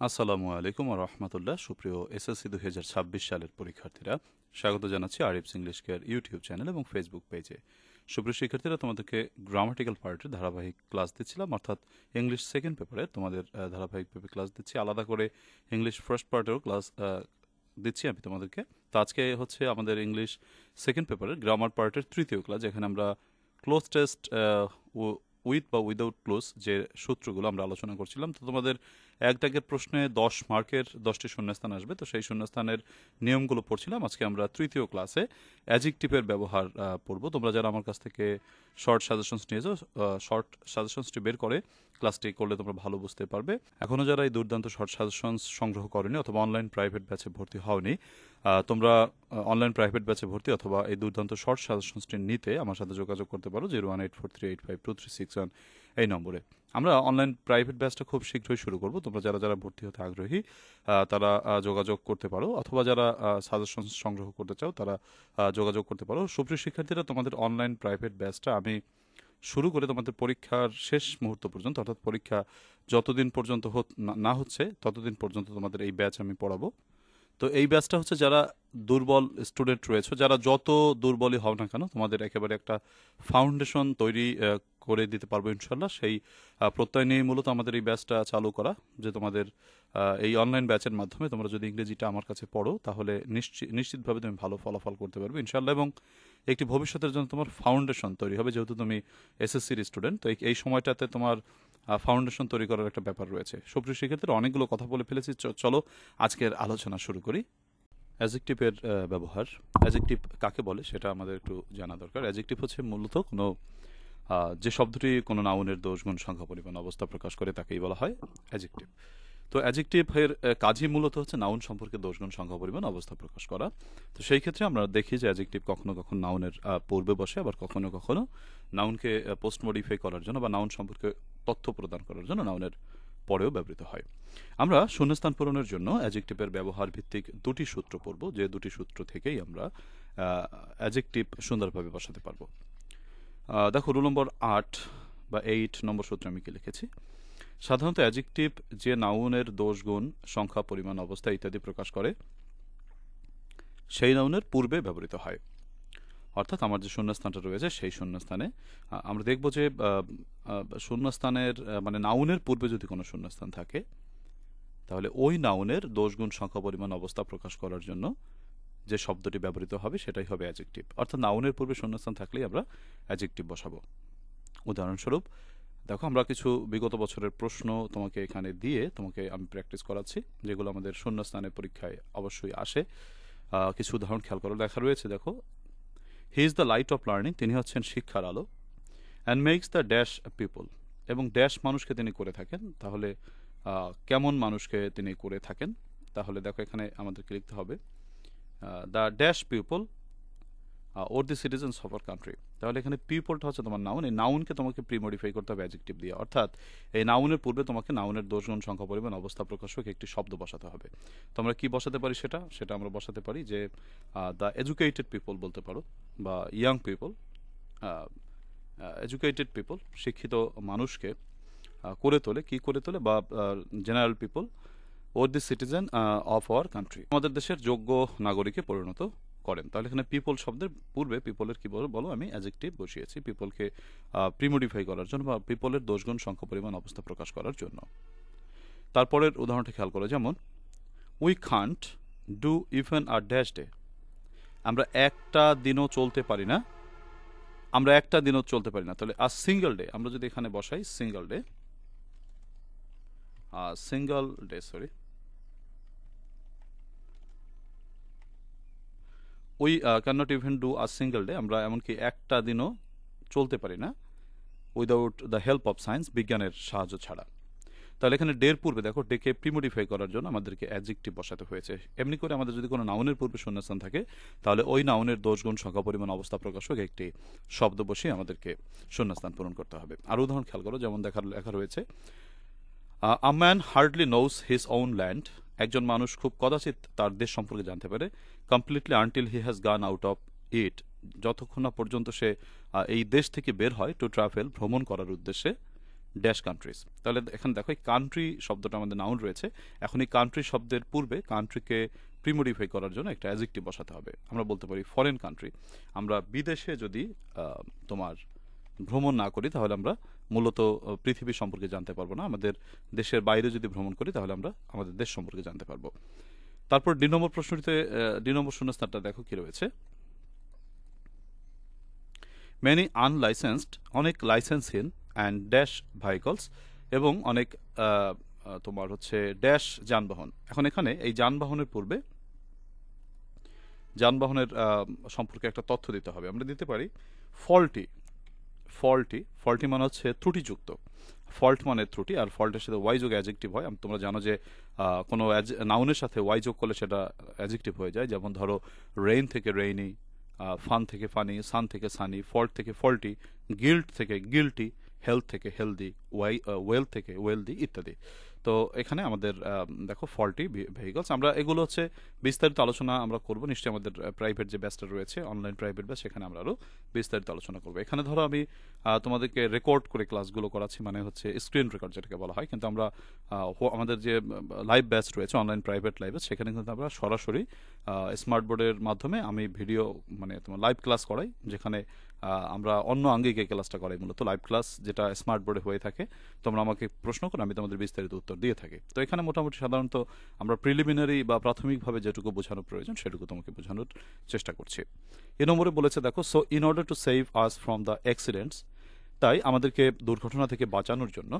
আসসালামু আলাইকুম রহমতুল্লাহ। সুপ্রিয় এসএসসি 2026 সালের পরীক্ষার্থীরা, স্বাগত জানাচ্ছি Arif's English care YouTube channel এবং ফেসবুক পেজে। সুপ্রিয় শিক্ষার্থীরা, তোমাদেরকে গ্রামাটিক্যাল পার্টের ধারাবাহিক ক্লাস দিচ্ছিলাম, অর্থাৎ ইংলিশ সেকেন্ড পেপারের তোমাদের ধারাবাহিকভাবে ক্লাস দিচ্ছি। আলাদা করে ইংলিশ ফার্স্ট পার্টেরও ক্লাস দিচ্ছি আমি তোমাদেরকে। তো আজকে হচ্ছে আমাদের ইংলিশ সেকেন্ড পেপারের গ্রামার পার্টের তৃতীয় ক্লাস, যেখানে আমরা ক্লোজ টেস্ট উইথ বা উইদাউট ক্লোজ যে সূত্রগুলো আমরা আলোচনা করছিলাম। তো তোমাদের এক দাগের প্রশ্নে 10 মার্কের 10টি শূন্যস্থান আসবে, তো সেই শূন্যস্থানের নিয়মগুলো পড়ছিলাম। আজকে আমরা তৃতীয় ক্লাসে অ্যাডজেক্টিভের ব্যবহার পড়ব। তোমরা যারা আমার কাছ থেকে শর্ট সাজেশনস নিয়েছো, শর্ট সাজেশনসটি বের করে ক্লাসটি করলে তোমরা ভালো বুঝতে পারবে। এখনও যারা এই দুর্দান্ত শর্ট সাজেশনস সংগ্রহ করেনি অথবা অনলাইন প্রাইভেট ব্যাচে ভর্তি হওনি, তোমরা অনলাইন প্রাইভেট ব্যাচে ভর্তি অথবা এই দুর্দান্ত শর্ট সাজেশনসটি নিতে আমার সাথে যোগাযোগ করতে পারো 01843852361 এই নম্বরে। আমরা অনলাইন প্রাইভেট ব্যাচটা খুব শীঘ্রই শুরু করব। তোমরা যারা যারা ভর্তি হতে আগ্রহী তারা যোগাযোগ করতে পারো, অথবা যারা সাজেশন সংগ্রহ করতে চাও তারা যোগাযোগ করতে পারো। সুপ্রিয় শিক্ষার্থীরা, তোমাদের অনলাইন প্রাইভেট ব্যাচটা আমি শুরু করে তোমাদের পরীক্ষার শেষ মুহূর্ত পর্যন্ত, অর্থাৎ পরীক্ষা যতদিন পর্যন্ত না হচ্ছে ততদিন পর্যন্ত তোমাদের এই ব্যাচ আমি পড়াবো। তো এই ব্যাচটা হচ্ছে যারা দুর্বল স্টুডেন্ট রয়েছে, যারা যত দুর্বলই হও না কেন, তোমাদের একেবারে একটা ফাউন্ডেশন তৈরি করে দিতে পারবো ইনশাল্লাহ। সেই প্রত্যয় নিয়ে মূলত আমাদের এই ব্যাচটা চালু করা, যে তোমাদের এই অনলাইন ব্যাচের মাধ্যমে তোমরা যদি ইংরেজিটা আমার কাছে পড়ো তাহলে নিশ্চিতভাবে তুমি ভালো ফলাফল করতে পারবে ইনশাল্লাহ, এবং একটি ভবিষ্যতের জন্য তোমার ফাউন্ডেশন তৈরি হবে। যেহেতু তুমি এসএসসির স্টুডেন্ট, তো এই সময়টাতে তোমার ফাউন্ডেশন তৈরি করার একটা ব্যাপার রয়েছে। সুপ্রিয় শিক্ষার্থীরা, অনেকগুলো কথা বলে ফেলেছি, চলো আজকের আলোচনা শুরু করি। অ্যাজেক্টিভের ব্যবহার। অ্যাজেক্টিভ কাকে বলে সেটা আমাদের একটু জানা দরকার। অ্যাজেক্টিভ হচ্ছে মূলত কোনো যে শব্দটি কোনো নাউনের দোষ গুণ সংখ্যা পরিমাণ অবস্থা প্রকাশ করে তাকেই বলা হয় অ্যাজেক্টিভ। তো অ্যাজেক্টিভের কাজই মূলত হচ্ছে নাউন সম্পর্কে দোষগুণ সংখ্যা পরিমাণ অবস্থা প্রকাশ করা। তো সেই ক্ষেত্রে আমরা দেখি যে অ্যাজেক্টিভ কখনো কখনো নাউনের পূর্বে বসে, আবার কখনো কখনো নাউনকে পোস্ট মডিফাই করার জন্য বা নাউন সম্পর্কে তথ্য প্রদান করার জন্য নাউনের পরেও ব্যবহৃত হয়। আমরা শূন্যস্থান পূরণের জন্য অ্যাজেক্টিভের ব্যবহার ভিত্তিক দুটি সূত্র পড়ব, যে দুটি সূত্র থেকেই আমরা অ্যাজেক্টিভ সুন্দরভাবে বসাতে পারবো। দেখো, রুল নম্বর 8 বা 8 নম্বর সূত্রে আমি কি লিখেছি। সাধারণত অ্যাজেক্টিভ যে নাউনের দোষ গুণ সংখ্যা পরিমাণ অবস্থা ইত্যাদি প্রকাশ করে সেই নাউনের পূর্বে ব্যবহৃত হয়। অর্থাৎ আমার যে শূন্যস্থানটা রয়েছে সেই শূন্যস্থানে আমরা দেখব যে শূন্যস্থানের মানে নাউনের পূর্বে যদি কোনো শূন্যস্থান থাকে তাহলে ওই নাউনের দোষ গুণ সংখ্যা পরিমাণ অবস্থা প্রকাশ করার জন্য যে শব্দটি ব্যবহৃত হবে সেটাই হবে অ্যাজেক্টিভ। অর্থাৎ নাউনের পূর্বে শূন্যস্থান থাকলেই আমরা অ্যাজেক্টিভ বসাবো। উদাহরণস্বরূপ দেখো, আমরা কিছু বিগত বছরের প্রশ্ন তোমাকে এখানে দিয়ে তোমাকে আমি প্র্যাকটিস করাচ্ছি, যেগুলো আমাদের শূন্যস্থানের পরীক্ষায় অবশ্যই আসে। কিছু উদাহরণ খেয়াল করো, লেখা রয়েছে দেখো, he is the light of learning, তিনি হচ্ছেন শিক্ষার আলো, and makes the dash people, এবং ড্যাশ মানুষকে তিনি করে থাকেন। তাহলে কেমন মানুষকে তিনি করে থাকেন, তাহলে দেখো এখানে আমাদেরকে লিখতে হবে the dash people or the citizens of our country. তাহলে এখানে পিপলটা হচ্ছে তোমার নাউন, এই নাউনকে তোমাকে প্রিমডিফাই করতে হবে অ্যাডজেক্টিভ দিয়ে, অর্থাৎ এই নাউনের পূর্বে তোমাকে নাউনের দোষগুণ সংখ্যা পরিমাণ অবস্থা প্রকাশক একটি শব্দ বসাতে হবে। তো আমরা কি বসাতে পারি সেটা আমরা বসাতে পারি যে দ্য এডুকেটেড পিপল বলতে পারো, বা ইয়াং পিপল। এডুকেটেড পিপল শিক্ষিত মানুষকে করে তোলে, কি করে তোলে, বা general people or the citizen of our country, আমাদের দেশের যোগ্য নাগরিকে পরিণত করেন। তাহলে এখানে পিপল শব্দের পূর্বে পিপলের কি বলো আমি অ্যাডজেক্টিভ বসিয়েছি, পিপলকে প্রিমডিফাই করার জন্য বা পিপলের দোষগুণ সংখ্যা পরিমাণ অবস্থা প্রকাশ করার জন্য। তারপরের উদাহরণটা খেয়াল করো, যেমন we can't do even a dash day, আমরা একটা দিনও চলতে পারি না, তাহলে আ সিঙ্গল ডে আমরা যদি এখানে বসাই single day we can not even do a single day, আমরা এমনকি একটা দিনও চলতে পারি না without the help of science, বিজ্ঞানের সাহায্য ছাড়া। তাহলে এখানে ডের পূর্বে দেখো, ডেকে প্রিমডিফাই করার জন্য আমাদেরকে অ্যাডজেক্টিভ বসাতে হয়েছে। এমনি করে আমাদের যদি কোনো নাউনের পূর্বে শূন্যস্থান থাকে তাহলে ওই নাউনের দোষগুণ সংখ্যা পরিমাণ অবস্থা প্রকাশক একটি শব্দ বসিয়ে আমাদেরকে শূন্যস্থান পূরণ করতে হবে। আর উদাহরণ খেয়াল করো, যেমন লেখা রয়েছে a man hardly knows his own land, একজন মানুষ খুব কদাচিৎ তার দেশ সম্পর্কে জানতে পারে, completely until he has gone out of it, যতক্ষণ না পর্যন্ত সে এই দেশ থেকে বের হয়, টু ট্রাভেল ভ্রমণ করার উদ্দেশ্যে, ড্যাশ কান্ট্রিজ। তাহলে এখানে দেখো এই কান্ট্রি শব্দটা আমাদের নাউন রয়েছে, এখন এই কান্ট্রি শব্দের পূর্বে কান্ট্রিকে প্রিমোডিফাই করার জন্য একটা অ্যাডজেক্টিভ বসাতে হবে। আমরা বলতে পারি ফরেন কান্ট্রি। আমরা বিদেশে যদি তোমার ভ্রমণ না করি তাহলে আমরা মূলত পৃথিবী সম্পর্কে জানতে পারবো না। আমাদের দেশের বাইরে যদি ভ্রমণ করি তাহলে আমরা আমাদের দেশ সম্পর্কে জানতে পারবো। তারপর ডি নম্বর প্রশ্নটিতে ডি নম্বর শূন্যস্থানটা দেখো কি রয়েছে। মেনি আনলাইসেন্সড, অনেক লাইসেন্সহীন অ্যান্ড ড্যাশ ভেহিকলস, এবং অনেক তোমার হচ্ছে ড্যাশ যানবাহন। এখন এখানে এই যানবাহনের পূর্বে যানবাহনের সম্পর্কে একটা তথ্য দিতে হবে। আমরা দিতে পারি ফল্টি। ফল্টি মানে হচ্ছে ত্রুটিযুক্ত। ফল্ট মানে ত্রুটি, আর ফল্টের সাথে ওয়াই যোগ অ্যাডজেক্টিভ হয়। তোমরা জানো যে কোনো নাউনের সাথে ওয়াই যোগ করলে সেটা অ্যাডজেক্টিভ হয়ে যায়। যেমন ধরো রেইন থেকে রেইনি, ফান থেকে ফানি, সান থেকে সানি, ফল্ট থেকে ফল্টি, গিল্ট থেকে গিল্টি, হেলথ থেকে হেলদি, ওয়েল থেকে ওয়েলদি ইত্যাদি। তো এখানে আমাদের দেখো ফল্টি ভেহিকলস। আমরা এগুলো হচ্ছে বিস্তারিত আলোচনা আমরা করব নিশ্চয়ই আমাদের প্রাইভেট যে ব্যাচটা রয়েছে, অনলাইন প্রাইভেট ব্যাচ, সেখানে আমরা আরও বিস্তারিত আলোচনা করবো। এখানে ধরো আমি তোমাদেরকে রেকর্ড করে ক্লাসগুলো করাচ্ছি, মানে হচ্ছে স্ক্রিন রেকর্ড যেটাকে বলা হয়। কিন্তু আমরা আমাদের যে লাইভ ব্যাচ রয়েছে, অনলাইন প্রাইভেট লাইভ ব্যাচ, সেখানে কিন্তু আমরা সরাসরি স্মার্ট বোর্ডের মাধ্যমে আমি ভিডিও মানে তোমার লাইভ ক্লাস করাই, যেখানে আমরা অন্য আঙ্গিকে ক্লাসটা করাই। মূলত লাইভ ক্লাস যেটা স্মার্ট বোর্ডে হয়ে থাকে, তোমরা আমাকে প্রশ্ন করো, আমি তোমাদের বিস্তারিত উত্তর দিয়ে থাকি। তো এখানে মোটামুটি সাধারণত আমরা প্রিলিমিনারি বা প্রাথমিকভাবে যেটুকু বোঝানো প্রয়োজন সেটুকু তোমাকে বোঝানোর চেষ্টা করছি। এ নম্বরে বলেছে দেখো, so in order to save us from the accidents, তাই আমাদেরকে দুর্ঘটনা থেকে বাঁচানোর জন্য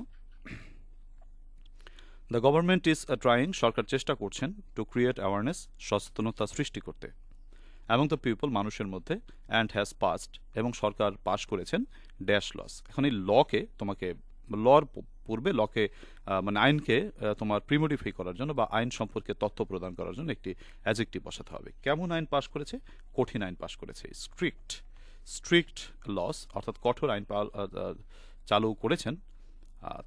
দ্য গভর্নমেন্ট ইজ ট্রাইং, সরকার চেষ্টা করছেন, টু ক্রিয়েট অ্যাওয়ারনেস, সচেতনতা সৃষ্টি করতে, এবং দ্য পিপল, মানুষের মধ্যে, অ্যান্ড হ্যাজ পাসড, এবং সরকার পাশ করেছেন, ড্যাশ লস। এখন এই লকে তোমাকে লর পূর্বে লকে মানে আইনকে তোমার প্রিমোডিফাই করার জন্য বা আইন সম্পর্কে তথ্য প্রদান করার জন্য একটি অ্যাডজেক্টিভ বসাতে হবে। কেমন আইন পাশ করেছে? কঠিন আইন পাশ করেছে। স্ট্রিক্ট লস, অর্থাৎ কঠোর আইন চালু করেছেন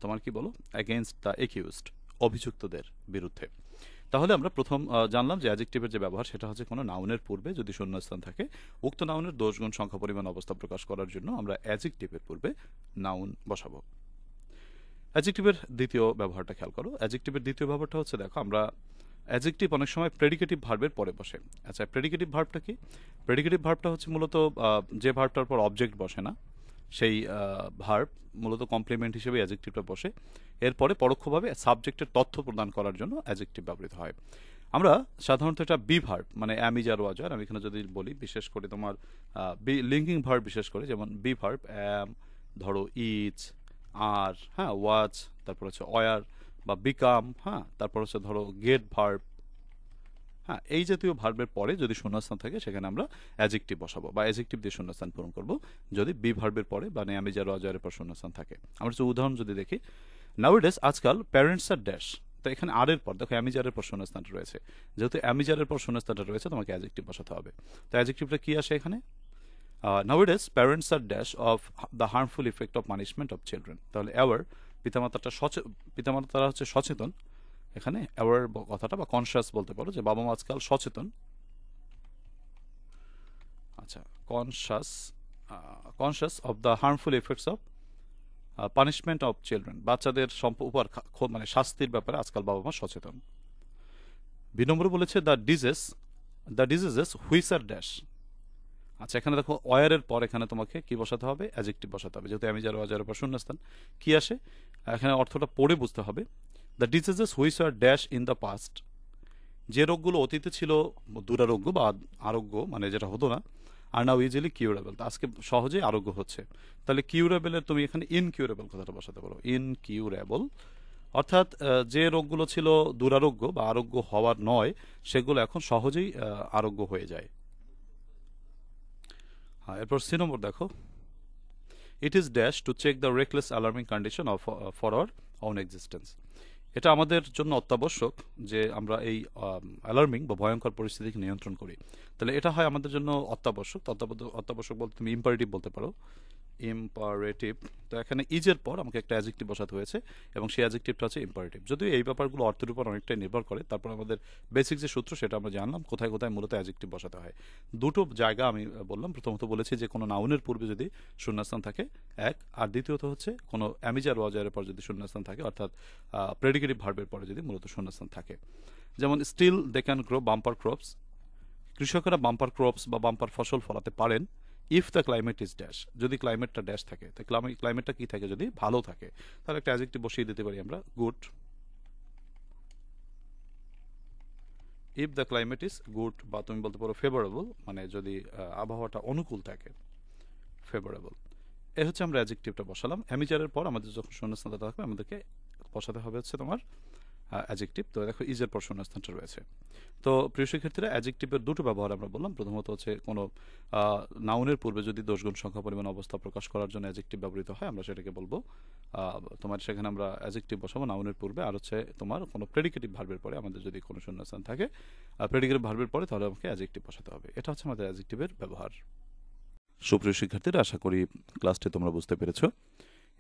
তোমার কি বলো, অ্যাগেনস্ট দ্য একিউজড, অভিযুক্তদের বিরুদ্ধে। তাহলে আমরা প্রথম জানলাম যে অ্যাডজেক্টিভের যে ব্যবহার সেটা হচ্ছে কোনো নাউনের পূর্বে যদি শূন্যস্থান থাকে, উক্ত নাউনের দোষগুণ সংখ্যা পরিমাণ অবস্থা প্রকাশ করার জন্য আমরা অ্যাডজেক্টিভের পূর্বে নাউন বসাবো। অ্যাডজেক্টিভের দ্বিতীয় ব্যবহারটা খেয়াল করো। অ্যাডজেক্টিভের দ্বিতীয় ব্যবহারটা হচ্ছে দেখো, আমরা অ্যাডজেক্টিভ অনেক সময় প্রেডিকেটিভ ভার্বের পরে বসে। আচ্ছা, প্রেডিকেটিভ ভার্বটা কি? প্রেডিকেটিভ ভার্বটা হচ্ছে মূলত যে ভার্বটার পর অবজেক্ট বসে না, সেই ভার্ব মূলত কমপ্লিমেন্ট হিসেবে অ্যাডজেক্টিভটা বসে। এরপরে পরোক্ষভাবে সাবজেক্টের তথ্য প্রদান করার জন্য অ্যাডজেক্টিভ ব্যবহৃত হয়। আমরা সাধারণত এটা বি ভার্ব মানে অ্যাম, ইজ আর ওয়াজ আর, আমি এখানে যদি বলি বিশেষ করে তোমার লিঙ্কিং ভার্ব, বিশেষ করে যেমন বি ভার্ব অ্যাম, ধরো ইজ, আর, হ্যাঁ, ওয়াজ, তারপর হচ্ছে ওয়ার বা বিকাম, হ্যাঁ, তারপর হচ্ছে ধরো গেট ভার্ব, হ্যাঁ, এই জাতীয় ভার্বের পরে যদি শূন্যস্থান থাকে সেখানে আমরা অ্যাডজেক্টিভ বসাবো বা অ্যাডজেক্টিভ দিয়ে শূন্যস্থান পূরণ করব যদি বি ভার্বের পরে বা আমি যার অজয়ের পর শূন্যস্থান থাকে। আমরা যে উদাহরণ যদি দেখি, নাউডেস, আজকাল, প্যারেন্টস আর ড্যাশ, তো এখানে আর এর পর দেখো অ্যামিজারের পর শূন্যস্থানটা রয়েছে। যেহেতু অ্যামিজারের পর শূন্যস্থানটা রয়েছে, তোমাকে অ্যাডজেক্টিভ বসাতে হবে। তো অ্যাডজেক্টিভটা কি আসে এখানে? নাউডেস প্যারেন্টস আর dash of the harmful effect of punishment of children. তাহলে অ্যাওয়ার, পিতামাতারা হচ্ছে সচেতন। এখানে অ্যাওয়ার কথাটা বা কনসিয়াস বলতে পারো, যে বাবা মা আজকাল সচেতন। আচ্ছা, conscious of the harmful effects of punishment of children, বাচ্চাদের উপর মানে শাস্তির ব্যাপারে আজকাল বাবা মা সচেতন। বি নম্বরে বলেছে the diseases which are dash. আচ্ছা, এখানে দেখো ওয়ারের পর এখানে তোমাকে কি বসাতে হবে? অ্যাডজেক্টিভ বসাতে হবে। যেহেতু আমি যার ওয়াজারের পর শূন্যস্থান, কি আসে এখানে অর্থটা পড়ে বুঝতে হবে। The diseases which are dash in the past, যে রোগগুলো অতীতে ছিল দুরারোগ্য বা আরোগ্য, মানে যেটা হতো না, আর নাও ইজিলি কিউরেবল, আজকে সহজেই আরোগ্য হচ্ছে। তাহলে কিউরেবলের তুমি এখানে ইনকিউরেবল কথাটা বসাতে পারো, ইনকিউরেবল, অর্থাৎ যে রোগগুলো ছিল দুরারোগ্য বা আরোগ্য হওয়ার নয়, সেগুলো এখন সহজেই আরোগ্য হয়ে যায়। হ্যাঁ, এরপর সি নম্বর দেখো, it is dash to check the reckless alarming condition of for our own existence. এটা আমাদের জন্য অত্যাবশ্যক যে আমরা এই অ্যালার্মিং বা ভয়ঙ্কর পরিস্থিতিকে নিয়ন্ত্রণ করি। তাহলে এটা হয় আমাদের জন্য অত্যাবশ্যক। অত্যাবশ্যক বলতে তুমি ইম্পারেটিভ বলতে পারো, ইম্পারেটিভ। তো এখানে ইজের পর আমাকে একটা অ্যাডজেক্টিভ বসাতে হয়েছে এবং সেই অ্যাডজেক্টিভটা হচ্ছে ইম্পারেটিভ। যদিও এই ব্যাপারগুলো অর্থের উপর অনেকটাই নির্ভর করে, তারপর আমাদের বেসিক যে সূত্র সেটা আমরা জানলাম কোথায় কোথায় মূলত অ্যাডজেক্টিভ বসাতে হয়। দুটো জায়গা আমি বললাম। প্রথমত বলেছি যে কোনো নাউনের পূর্বে যদি শূন্যস্থান থাকে এক, আর দ্বিতীয়ত হচ্ছে কোনো অ্যামিজার ওয়াজারের পর যদি শূন্যস্থান থাকে, অর্থাৎ প্রেডিকেটিভ ভার্বের পরে যদি মূলত শূন্যস্থান থাকে। যেমন still they can grow bumper crops, কৃষকেরা বাম্পার ক্রপস বা বাম্পার ফসল ফলাতে পারেন if the climate is dash, যদি ক্লাইমেটটা ড্যাশ থাকে। তাই ক্লাইমেটটা কি থাকে, যদি ভালো থাকে, তাহলে একটা অ্যাডজেক্টিভ বসিয়ে দিতে পারি আমরা good. If the climate is good, বা তুমি বলতে পারো ফেভারেবল, মানে যদি আবহাওয়াটা অনুকূল থাকে, ফেভারেবল। এ হচ্ছে আমরা অ্যাডজেক্টিভটা বসালাম। অ্যামিজারের পর আমাদের যখন শূন্যস্থানটা থাকবে আমাদেরকে বসাতে হবে হচ্ছে তোমার অ্যাডজেক্টিভ। তো দেখো ইজের পর শূন্যস্থানটা রয়েছে। তো প্রিয় শিক্ষার্থীরা, অ্যাডজেক্টিভের দুটো ব্যবহার আমরা বললাম। প্রথমত হচ্ছে কোনো নাউনের পূর্বে যদি দোষগুণ সংখ্যা পরিমাণ অবস্থা প্রকাশ করার জন্য অ্যাডজেক্টিভ ব্যবহৃত হয়, আমরা সেটাকে বলবো তোমার, সেখানে আমরা অ্যাডজেক্টিভ বসাবো নাউনের পূর্বে। আর হচ্ছে তোমার কোনো প্রেডিকেটিভ ভার্বের পরে আমাদের যদি কোনো শূন্যস্থান থাকে, প্রেডিকেটিভ ভার্বের পরে, তাহলে আমাকে অ্যাডজেক্টিভ বসাতে হবে। এটা হচ্ছে আমাদের অ্যাডজেক্টিভের ব্যবহার। সুপ্রিয় শিক্ষার্থীরা, আশা করি ক্লাসটি তোমরা বুঝতে পেরেছো।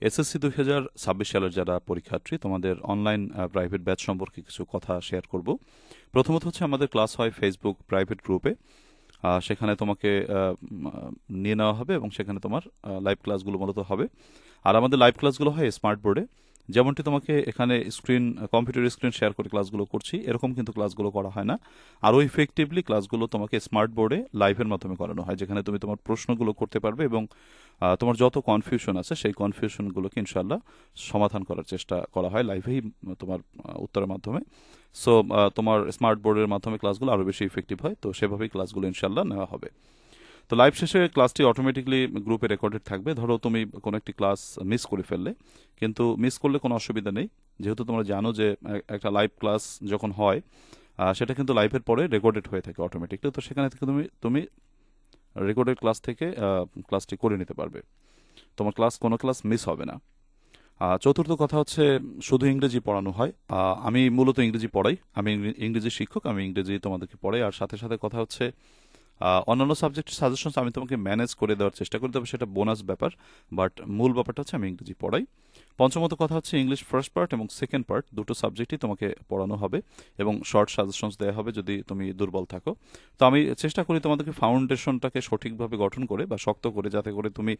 এসএসসি 2026 সালের যারা পরীক্ষার্থী, তোমাদের অনলাইন প্রাইভেট ব্যাচ সম্পর্কে কিছু কথা শেয়ার করব। প্রথমত হচ্ছে আমাদের ক্লাস হয় ফেসবুক প্রাইভেট গ্রুপে। সেখানে তোমাকে নিয়ে নেওয়া হবে এবং সেখানে তোমার লাইভ ক্লাসগুলো মূলত হবে। আর আমাদের লাইভ ক্লাসগুলো হয় স্মার্ট বোর্ডে। যেমনটি তোমাকে এখানে কম্পিউটার স্ক্রিন শেয়ার করে ক্লাসগুলো করছি, এরকম কিন্তু ক্লাসগুলো করা হয় না। আরও ইফেক্টিভলি ক্লাসগুলো তোমাকে স্মার্ট বোর্ডে লাইভের মাধ্যমে করানো হয়, যেখানে তুমি তোমার প্রশ্নগুলো করতে পারবে এবং তোমার যত কনফিউশন আছে সেই কনফিউশনগুলোকে ইনশাল্লাহ সমাধান করার চেষ্টা করা হয় লাইভেই, তোমার উত্তরের মাধ্যমে। সো তোমার স্মার্ট বোর্ডের মাধ্যমে ক্লাসগুলো আরও বেশি ইফেক্টিভ হয়। তো সেভাবেই ক্লাসগুলো ইনশাল্লাহ নেওয়া হবে। তো লাইভ শেষে ক্লাসটি অটোমেটিকলি গ্রুপে রেকর্ডেড থাকবে। ধরো তুমি কোনো একটি ক্লাস মিস করে ফেললে, কিন্তু মিস করলে কোনো অসুবিধা নেই, যেহেতু তোমরা জানো যে একটা লাইভ ক্লাস যখন হয় সেটা কিন্তু লাইভের পরে রেকর্ডেড হয়ে থাকে অটোমেটিকলি। তো সেখানে থেকে তুমি রেকর্ডেড ক্লাস থেকে ক্লাসটি করে নিতে পারবে, তোমার কোনো ক্লাস মিস হবে না। চতুর্থ কথা হচ্ছে শুধু ইংরেজি পড়ানো হয়। আমি মূলত ইংরেজি পড়াই, আমি ইংরেজি শিক্ষক, আমি ইংরেজি তোমাদেরকে পড়াই। আর সাথে সাথে কথা হচ্ছে অন্যান্য সাবজেক্টের সাজেশনস আমি তোমাকে ম্যানেজ করে দেওয়ার চেষ্টা করি, তবে সেটা বোনাস ব্যাপার। বাট মূল ব্যাপারটা হচ্ছে আমি ইংরেজি পড়াই। পঞ্চমত কথা হচ্ছে ইংলিশ ফার্স্ট পার্ট এবং সেকেন্ড পার্ট দুটো সাবজেক্টই তোমাকে পড়ানো হবে এবং শর্ট সাজেশনস দেওয়া হবে যদি তুমি দুর্বল থাকো। তো আমি চেষ্টা করি তোমাদেরকে ফাউন্ডেশনটাকে সঠিকভাবে গঠন করে বা শক্ত করে, যাতে করে তুমি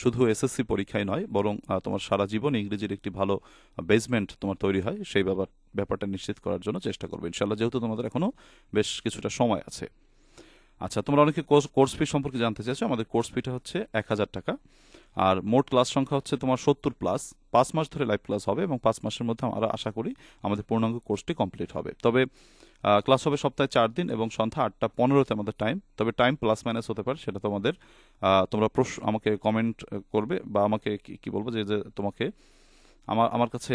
শুধু এসএসসি পরীক্ষায় নয় বরং তোমার সারা জীবন ইংরেজির একটি ভালো বেসমেন্ট তোমার তৈরি হয়, সেই ব্যাপারটা নিশ্চিত করার জন্য চেষ্টা করবো ইনশাল্লাহ, যেহেতু তোমাদের এখনো বেশ কিছুটা সময় আছে। আচ্ছা, তোমরা অনেকে কোর্স ফি সম্পর্কে জানতে চাইছো। আমাদের কোর্স ফিটা হচ্ছে 1000 টাকা। আর মোট ক্লাস সংখ্যা হচ্ছে তোমার 70+। 5 মাস ধরে লাইভ ক্লাস হবে এবং 5 মাসের মধ্যে আমরা আশা করি আমাদের পূর্ণাঙ্গ কোর্সটি কমপ্লিট হবে। তবে ক্লাস হবে সপ্তাহে 4 দিন এবং সন্ধ্যা 8টা 15-তে আমাদের টাইম। তবে টাইম প্লাস মাইনাস হতে পারে, সেটা তোমরা আমাকে কমেন্ট করবে বা আমাকে কি বলবো যে তোমাকে আমার কাছে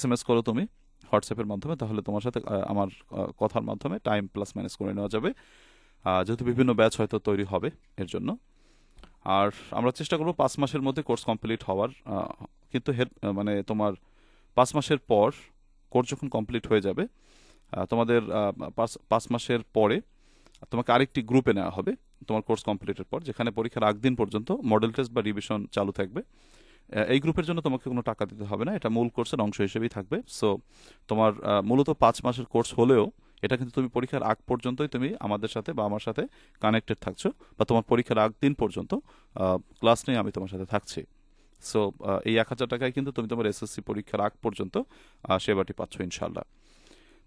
SMS করো তুমি হোয়াটসঅ্যাপের মাধ্যমে, তাহলে তোমার সাথে আমার কথার মাধ্যমে টাইম প্লাস মাইনাস করে নেওয়া যাবে, যেহেতু বিভিন্ন ব্যাচ হয়তো তৈরি হবে এর জন্য। আর আমরা চেষ্টা করবো 5 মাসের মধ্যে কোর্স কমপ্লিট হওয়ার। কিন্তু মানে তোমার 5 মাসের পর কোর্স যখন কমপ্লিট হয়ে যাবে, তোমাদের 5 মাসের পরে তোমাকে আরেকটি গ্রুপে নেওয়া হবে তোমার কোর্স কমপ্লিটের পর, যেখানে পরীক্ষার আগদিন পর্যন্ত মডেল টেস্ট বা রিভিশন চালু থাকবে। এই গ্রুপের জন্য তোমাকে কোনো টাকা দিতে হবে না, এটা মূল কোর্সের অংশ হিসেবেই থাকবে। সো তোমার মূলত 5 মাসের কোর্স হলেও এটা কিন্তু তুমি পরীক্ষার আগ পর্যন্তই তুমি আমাদের সাথে বা আমার সাথে কানেক্টেড থাকছো, বা তোমার পরীক্ষার আগ দিন পর্যন্ত ক্লাস নিয়ে আমি তোমার সাথে থাকছি। সো এই 1000 টাকায় কিন্তু তুমি তোমার এসএসসি পরীক্ষার আগ পর্যন্ত সেবাটি পাচ্ছ ইনশাল্লাহ।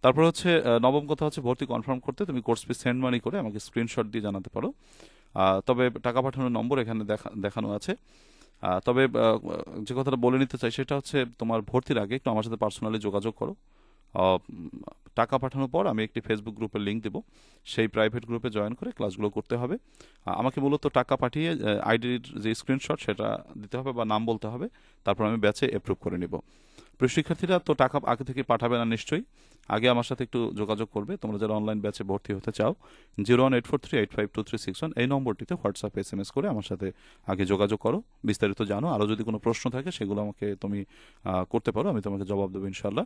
তারপর হচ্ছে নবম কথা হচ্ছে ভর্তি কনফার্ম করতে তুমি কোর্স ফি সেন্ড মানি করে আমাকে স্ক্রিনশট দিয়ে জানাতে পারো। তবে টাকা পাঠানোর নম্বর এখানে দেখানো আছে। তবে যে কথাটা বলে নিতে চাই সেটা হচ্ছে তোমার ভর্তির আগে একটু আমার সাথে পার্সোনালি যোগাযোগ করো। টাকা পাঠানোর পর আমি একটি ফেসবুক গ্রুপের লিঙ্ক দেবো, সেই প্রাইভেট গ্রুপে জয়েন করে ক্লাসগুলো করতে হবে। আমাকে মূলত টাকা পাঠিয়ে আইডির যে স্ক্রিনশট সেটা দিতে হবে বা নাম বলতে হবে, তারপর আমি ব্যাচে অ্যাপ্রুভ করে নিব। প্রিয় শিক্ষার্থীরা, তো টাকা আগে থেকে পাঠাবে না নিশ্চয়ই, আগে আমার সাথে একটু যোগাযোগ করবে। তোমরা যারা অনলাইন ব্যাচে ভর্তি হতে চাও 01843852361 এই নম্বরটিতে হোয়াটসঅ্যাপে SMS করে আমার সাথে আগে যোগাযোগ করো, বিস্তারিত জানো। আরও যদি কোনো প্রশ্ন থাকে সেগুলো আমাকে তুমি করতে পারো, আমি তোমাকে জবাব দেবো ইনশাল্লাহ।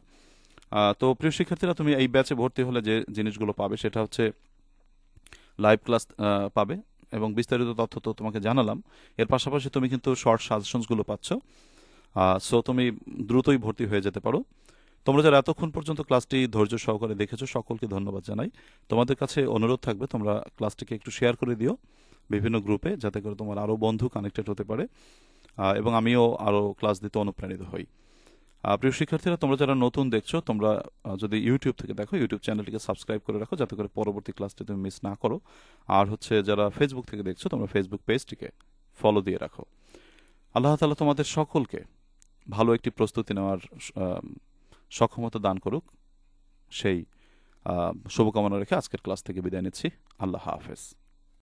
তো প্রিয় শিক্ষার্থীরা, তুমি এই ব্যাচে ভর্তি হলে যে জিনিসগুলো পাবে সেটা হচ্ছে লাইভ ক্লাস পাবে, এবং বিস্তারিত তথ্য তো তোমাকে জানালাম, এর পাশাপাশি তুমি কিন্তু শর্ট সাজেশনসগুলো পাচ্ছ। সো তুমি দ্রুতই ভর্তি হয়ে যেতে পারো। তোমরা যারা এতক্ষণ পর্যন্ত ক্লাসটি ধৈর্য সহকারে দেখেছো সকলকে ধন্যবাদ জানাই। তোমাদের কাছে অনুরোধ থাকবে তোমরা ক্লাসটিকে একটু শেয়ার করে দিও বিভিন্ন গ্রুপে, যাতে করে তোমার আরও বন্ধু কানেক্টেড হতে পারে এবং আমিও আরও ক্লাস দিতে অনুপ্রাণিত হই। প্রিয় শিক্ষার্থীরা, তোমরা যারা নতুন দেখছো, তোমরা যদি ইউটিউব থেকে দেখো, ইউটিউব চ্যানেলটিকে সাবস্ক্রাইব করে রাখো যাতে করে পরবর্তী ক্লাসটি তুমি মিস না করো। আর হচ্ছে যারা ফেসবুক থেকে দেখছো, তোমরা ফেসবুক পেজটিকে ফলো দিয়ে রাখো। আল্লাহ তাআলা তোমাদের সকলকে ভালো একটি প্রস্তুতি নেওয়ার সক্ষমতা দান করুক, সেই শুভকামনা রেখে আজকের ক্লাস থেকে বিদায় নিচ্ছি। আল্লাহ হাফেজ।